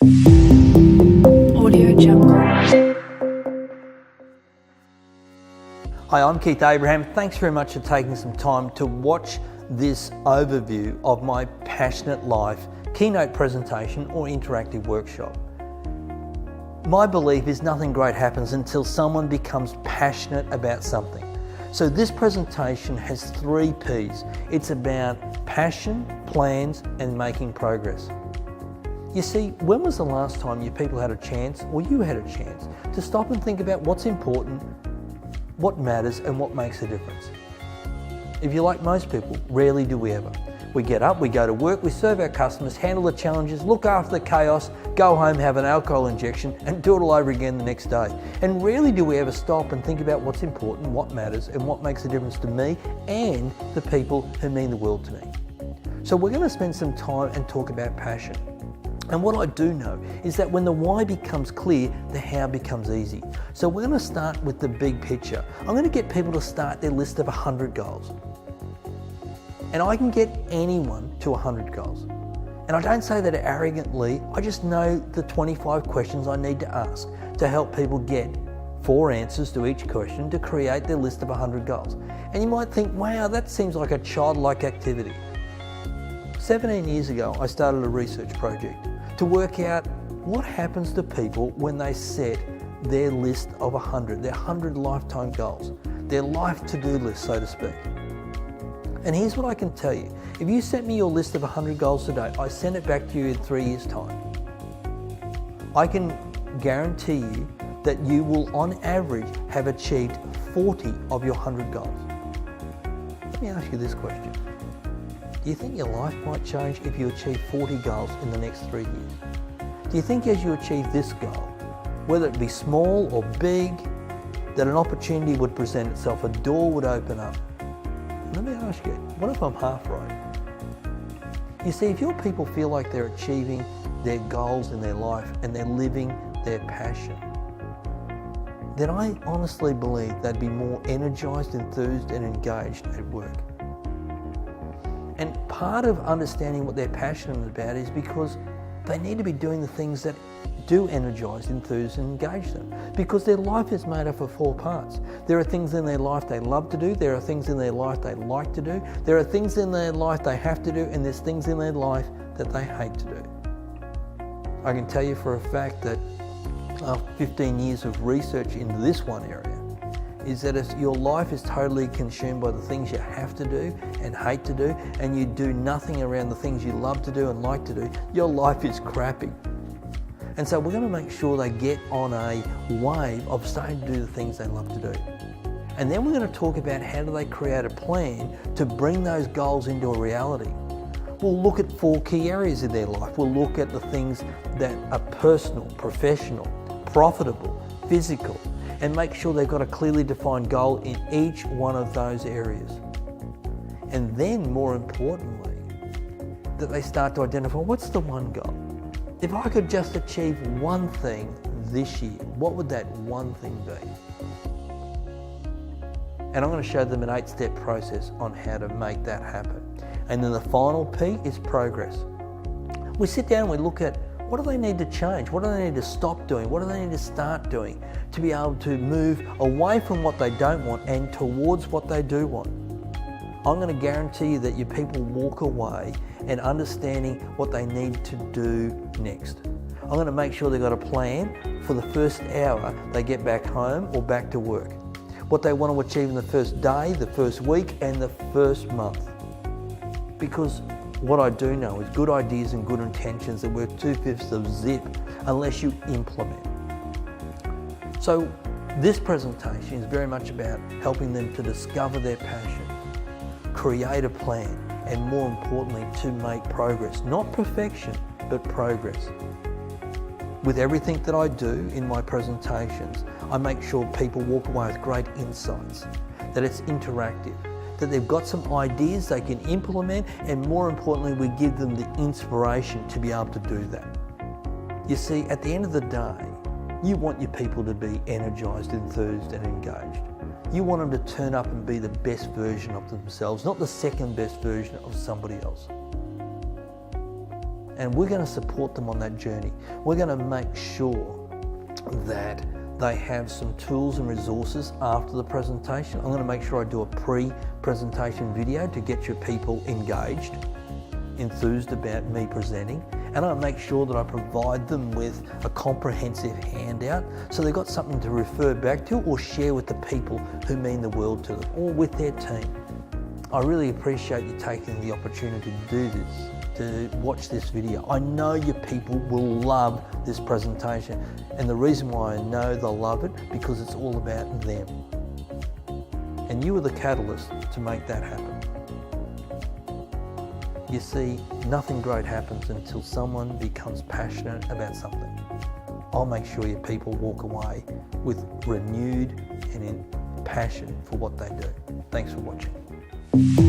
Audio Jungle. Hi, I'm Keith Abraham. Thanks very much for taking some time to watch this overview of my Passionate Life keynote presentation or interactive workshop. My belief is nothing great happens until someone becomes passionate about something. So this presentation has 3 P's. It's about passion, plans, and making progress. You see, when was the last time you people had a chance, or you had a chance, to stop and think about what's important, what matters, and what makes a difference? If you're like most people, rarely do we ever. We get up, we go to work, we serve our customers, handle the challenges, look after the chaos, go home, have an alcohol injection, and do it all over again the next day. And rarely do we ever stop and think about what's important, what matters, and what makes a difference to me and the people who mean the world to me. So we're going to spend some time and talk about passion. And what I do know is that when the why becomes clear, the how becomes easy. So we're going to start with the big picture. I'm going to get people to start their list of 100 goals. And I can get anyone to 100 goals. And I don't say that arrogantly, I just know the 25 questions I need to ask to help people get 4 answers to each question to create their list of 100 goals. And you might think, wow, that seems like a childlike activity. 17 years ago, I started a research project to work out what happens to people when they set their list of 100, their 100 lifetime goals, their life to-do list, so to speak. And here's what I can tell you. If you sent me your list of 100 goals today, I send it back to you in 3 years' time. I can guarantee you that you will, on average, have achieved 40 of your 100 goals. Let me ask you this question. Do you think your life might change if you achieve 40 goals in the next 3 years? Do you think as you achieve this goal, whether it be small or big, that an opportunity would present itself, a door would open up? Let me ask you, what if I'm half right? You see, if your people feel like they're achieving their goals in their life and they're living their passion, then I honestly believe they'd be more energized, enthused, and engaged at work. And part of understanding what they're passionate about is because they need to be doing the things that do energize, enthuse, and engage them. Because their life is made up of 4 parts. There are things in their life they love to do, there are things in their life they like to do, there are things in their life they have to do, and there's things in their life that they hate to do. I can tell you for a fact that after 15 years of research into this one area, is that if your life is totally consumed by the things you have to do and hate to do, and you do nothing around the things you love to do and like to do, your life is crappy. And so we're going to make sure they get on a wave of starting to do the things they love to do. And then we're going to talk about how do they create a plan to bring those goals into a reality. We'll look at 4 key areas in their life. We'll look at the things that are personal, professional, profitable, physical, and make sure they've got a clearly defined goal in each one of those areas. And then, more importantly, that they start to identify what's the one goal. If I could just achieve one thing this year, what would that one thing be? And I'm going to show them an 8-step process on how to make that happen. And then the final P is progress. We sit down and we look at what do they need to change? What do they need to stop doing? What do they need to start doing to be able to move away from what they don't want and towards what they do want? I'm going to guarantee you that your people walk away and understanding what they need to do next. I'm going to make sure they've got a plan for the first hour they get back home or back to work. What they want to achieve in the first day, the first week, and the first month. Because what I do know is good ideas and good intentions are worth 2/5 of zip unless you implement. So this presentation is very much about helping them to discover their passion, create a plan, and more importantly, to make progress. Not perfection, but progress. With everything that I do in my presentations, I make sure people walk away with great insights, that it's interactive, that they've got some ideas they can implement, and more importantly, we give them the inspiration to be able to do that. You see, at the end of the day, you want your people to be energized, enthused, and engaged. You want them to turn up and be the best version of themselves, not the second best version of somebody else. and we're going to support them on that journey. We're going to make sure that they have some tools and resources after the presentation. I'm going to make sure I do a pre-presentation video to get your people engaged, enthused about me presenting, and I make sure that I provide them with a comprehensive handout so they've got something to refer back to or share with the people who mean the world to them or with their team. I really appreciate you taking the opportunity to do this, to watch this video. I know your people will love this presentation, and the reason why I know they'll love it because it's all about them. And you are the catalyst to make that happen. You see, nothing great happens until someone becomes passionate about something. I'll make sure your people walk away with renewed and in passion for what they do. Thanks for watching.